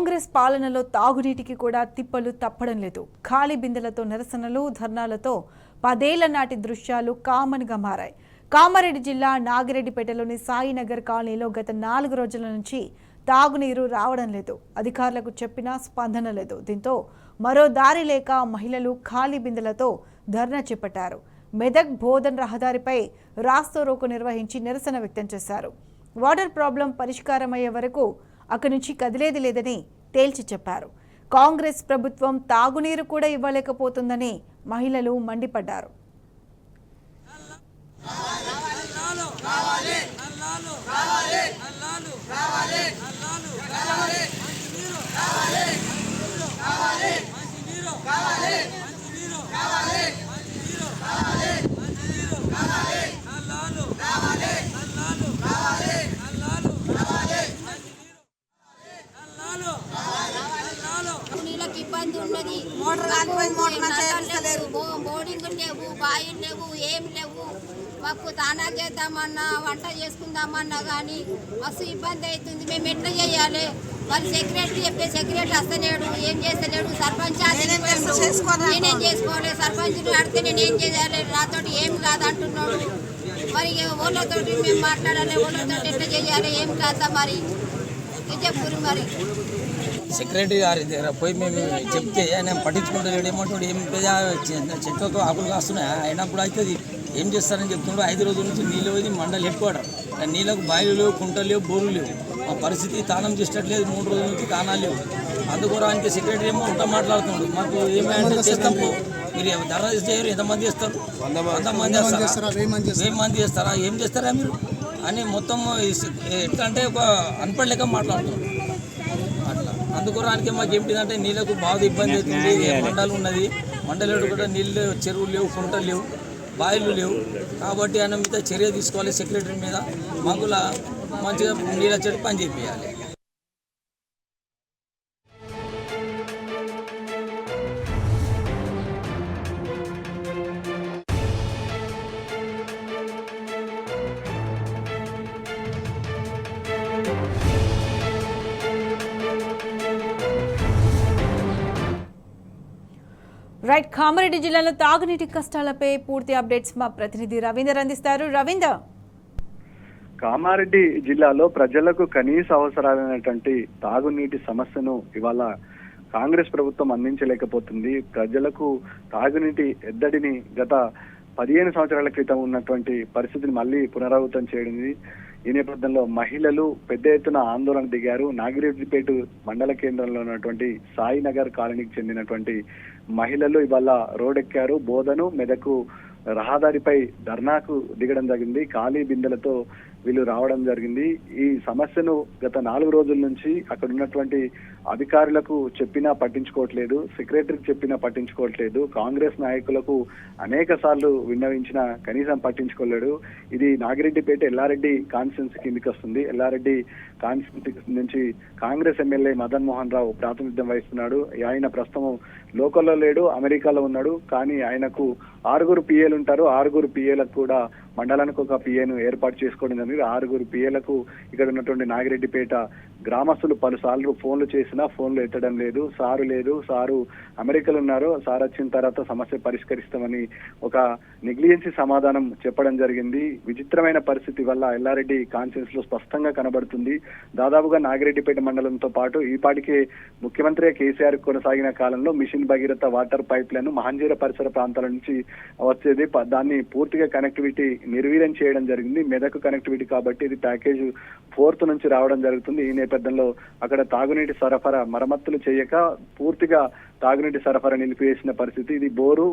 కాంగ్రెస్ పాలనలో తాగునీటికి కూడా తిప్పలు తప్పడం లేదు. ఖాళీ బిందెలతో నిరసనలు, ధర్నాలతో 10 ఏళ్ల నాటి దృశ్యాలు కామన్గా మారాయి. కామారెడ్డి జిల్లా నాగిరెడ్డిపేటలోని సాయినగర్ కాలనీలో గత 4 రోజుల నుంచి తాగునీరు రావడం లేదు. అధికారులకు చెప్పినా స్పందన లేదు. దీంతో మరో దారి లేక మహిళలు ఖాళీ బిందెలతో ధర్నా చేపట్టారు. మెదక్ బోధన్ రహదారిపై రాస్తారోకో నిర్వహించి నిరసన వ్యక్తం చేశారు. వాటర్ ప్రాబ్లం పరిష్కారమయ్యే వరకు అక్కడి నుంచి కదిలేది లేదని తేల్చి చెప్పారు. కాంగ్రెస్ ప్రభుత్వం తాగునీరు కూడా ఇవ్వలేకపోతుందని మహిళలు మండిపడ్డారు. ఇబ్బంది ఉన్నది. బోర్డింగ్ లేవు, బాయిలు లేవు, ఏం లేవు. మాకు తానా చేద్దామన్నా, వంట చేసుకుందామన్నా కానీ మస్తు ఇబ్బంది అవుతుంది. మేము ఎట్లా చేయాలి? వాళ్ళు సెక్రటరీ చెప్తే సెక్రటరీ వస్తలేడు, ఏం చేస్తలేడు. సర్పంచ్ నేనేం చేసుకోవాలి? సర్పంచ్ని అడిగితే నేనేం చేయాలి? నాతో ఏం కాదంటున్నాడు. మరి ఓళ్ళతో మేము మాట్లాడాలి, ఓళ్ళతో ఎట్లా చేయాలి, ఏం కాదా? మరి చెప్పు. మరి సెక్రటరీ గారి దగ్గర పోయి మేము చెప్తే ఆయన పట్టించుకుంటలేడు. ఏమంటాడు, ఏం చెట్లతో ఆకులు కాస్తున్నాయి, అయినప్పుడు అవుతుంది, ఏం చేస్తారని చెప్తున్నాడు. 5 రోజుల నుంచి నీళ్ళు పోయి మండలి హెడ్క్వార్టర్, నీళ్ళకు బాయిలు లేవు, కుంటలు లేవు, బోర్లు లేవు. మా పరిస్థితి తానం చేసేటట్లేదు. 3 రోజుల నుంచి తానాలు లేవు. అందుకోసం ఆయనకి సెక్రటరీ ఏమో ఉంటా మాట్లాడుతున్నాడు. మాకు ఏమైనా చేస్తాము, మీరు ధర చేయరు, ఎంతమంది చేస్తారు? 100 మంది చేస్తారా? 1000 మంది చేస్తారా? ఏం చేస్తారా మీరు అని మొత్తం ఎట్లా అంటే ఒక అన్పడలేక మాట్లాడుతున్నాడు అట్లా. అందుకోరానికి మాకు ఏమిటిదంటే నీళ్ళకు బాగా ఇబ్బంది అవుతుంది. మండలు ఉన్నది, మండలేడు కూడా నీళ్ళు లేవు, చెరువులు లేవు, కుంటలు లేవు, బాయిలు లేవు. కాబట్టి ఆయన మీద చర్య తీసుకోవాలి. సెక్రటరీ మీద మాకు మంచిగా నీళ్ళ చెట్టు పని చేయాలి. రైట్, కామారెడ్డి జిల్లాలో తాగునీటి కష్టాలపై పూర్తి అప్డేట్స్ మా ప్రతినిధి రవీందర్ అందిస్తారు. రవీందర్, కామారెడ్డి జిల్లాలో ప్రజలకు కనీస అవసరాలైనటువంటి తాగునీటి సమస్యను ఇవాళ కాంగ్రెస్ ప్రభుత్వం అందించలేకపోతుంది. ప్రజలకు తాగునీటి ఎద్దడిని గత 15 సంవత్సరాల క్రితం ఉన్నటువంటి పరిస్థితిని మళ్ళీ పునరావృతం చేయడింది. ఈ నేపథ్యంలో మహిళలు పెద్ద ఎత్తున ఆందోళన దిగారు. నాగిరెడ్డిపేట మండల కేంద్రంలో ఉన్నటువంటి సాయినగర్ కాలనీకి చెందినటువంటి మహిళలు ఇవాళ రోడ్డెక్కారు. బోధను మెదకు రహదారిపై ధర్నాకు దిగడం జరిగింది. ఖాళీ బిందెలతో వీళ్ళు రావడం జరిగింది. ఈ సమస్యను గత 4 రోజుల నుంచి అక్కడ ఉన్నటువంటి అధికారులకు చెప్పినా పట్టించుకోవట్లేదు, సెక్రటరీకి చెప్పినా పట్టించుకోవట్లేదు, కాంగ్రెస్ నాయకులకు అనేక సార్లు విన్నవించినా కనీసం పట్టించుకోలేడు. ఇది నాగిరెడ్డిపేట ఎల్లారెడ్డి కాన్స్టిట్యున్సీ కిందికి వస్తుంది. ఎల్లారెడ్డి కాన్స్టిట్యున్సీ నుంచి కాంగ్రెస్ ఎమ్మెల్యే మదన్ మోహన్ రావు ప్రాతినిధ్యం వహిస్తున్నాడు. ఆయన ప్రస్తుతం లోకల్లో లేడు, అమెరికాలో ఉన్నాడు. కానీ ఆయనకు 6 పిఏలు ఉంటారు. 6 పిఏలకు కూడా మండలానికి ఒక పిఏను ఏర్పాటు చేసుకోవడం జరిగింది. 6 పిఏలకు ఇక్కడ ఉన్నటువంటి నాగిరెడ్డిపేట గ్రామస్తులు పలుసార్లు ఫోన్లు చేసినా ఫోన్లు ఎత్తడం లేదు. సారు లేదు, సారు అమెరికాలో ఉన్నారు, సార్ వచ్చిన తర్వాత సమస్య పరిష్కరిస్తామని ఒక నెగ్లిజెన్సీ సమాధానం చెప్పడం జరిగింది. విచిత్రమైన పరిస్థితి వల్ల ఎల్లారెడ్డి కాన్స్టిట్యున్సీలో స్పష్టంగా కనబడుతుంది. దాదాపుగా నాగిరెడ్డిపేట మండలంతో పాటు ఈపాటికే ముఖ్యమంత్రి కేసీఆర్ కొనసాగిన కాలంలో mission Bhagiratha water pipeline మహంజీర పరిసర ప్రాంతాల నుంచి వచ్చేది. దాన్ని పూర్తిగా కనెక్టివిటీ నిర్వీర్యం చేయడం జరిగింది. మెదక్ కనెక్టివిటీ కాబట్టి ఇది ప్యాకేజ్ 4th నుంచి రావడం జరుగుతుంది. ఈ నేపథ్యంలో అక్కడ తాగునీటి సరఫరా మరమ్మతులు చేయక పూర్తిగా తాగునీటి సరఫరా నిలిపివేసిన పరిస్థితి. ఇది బోరు,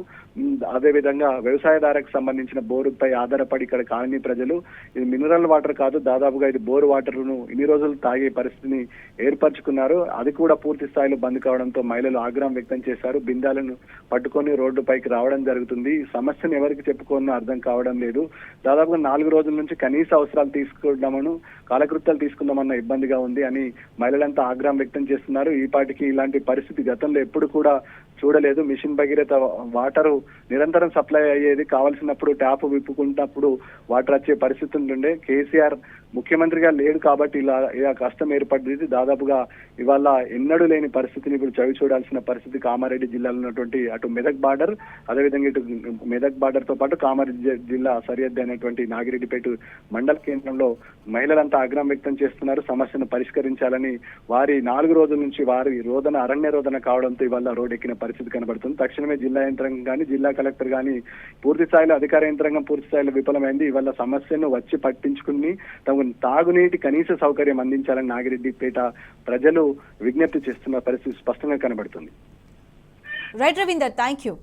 అదేవిధంగా వ్యవసాయదారకు సంబంధించిన బోరుపై ఆధారపడి ఇక్కడ కాలనీ ప్రజలు, ఇది మినరల్ వాటర్ కాదు, దాదాపుగా ఇది బోరు వాటర్ను ఇన్ని రోజులు తాగే పరిస్థితిని ఏర్పరచుకున్నారు. అది కూడా పూర్తి స్థాయిలో బంద్ కావడంతో మహిళలు ఆగ్రహం వ్యక్తం చేశారు. బిందాలను పట్టుకొని రోడ్డుపైకి రావడం జరుగుతుంది. ఈ సమస్యను ఎవరికి చెప్పుకోనో అర్థం కావడం లేదు. దాదాపుగా 4 రోజుల నుంచి కనీస అవసరాలు తీసుకుందామను, కాలకృత్యాలు తీసుకుందామన్న ఇబ్బందిగా ఉంది అని మహిళలంతా ఆగ్రహం వ్యక్తం చేస్తున్నారు. ఈ పాటికి ఇలాంటి పరిస్థితి గతంలో ఎప్పుడు కూడా చూడలేదు. మిషన్ భగీరథ వాటరు నిరంతరం సప్లై అయ్యేది, కావాల్సినప్పుడు ట్యాప్ విప్పుకున్నప్పుడు వాటర్ వచ్చే పరిస్థితి ఉంటుండే. కేసీఆర్ ముఖ్యమంత్రిగా లేడు కాబట్టి ఇలా కష్టం ఏర్పడింది. దాదాపుగా ఇవాళ ఎన్నడూ లేని పరిస్థితిని ఇప్పుడు చవి చూడాల్సిన పరిస్థితి కామారెడ్డి జిల్లాలో ఉన్నటువంటి అటు మెదక్ బార్డర్, అదేవిధంగా ఇటు మెదక్ బార్డర్ తో పాటు కామారెడ్డి జిల్లా సరిహద్దు అయినటువంటి నాగిరెడ్డిపేట మండల కేంద్రంలో మహిళలంతా ఆగ్రహం వ్యక్తం చేస్తున్నారు. సమస్యను పరిష్కరించాలని వారి 4 రోజుల నుంచి వారి అరణ్య రోదన కావడంతో ఇవాళ రోడ్ ఎక్కిన పరిస్థితి కనబడుతుంది. తక్షణమే జిల్లా యంత్రాంగం కానీ, జిల్లా కలెక్టర్ కానీ పూర్తి స్థాయిలో అధికార యంత్రాంగం పూర్తి స్థాయిలో విఫలమైంది. ఇవాళ సమస్యను వచ్చి పట్టించుకుని తమ తాగునీటి కనీస సౌకర్యం అందించాలని నాగిరెడ్డిపేట ప్రజలు విజ్ఞప్తి చేస్తున్న పరిస్థితి స్పష్టంగా కనబడుతుంది. Right Ravinder, thank you.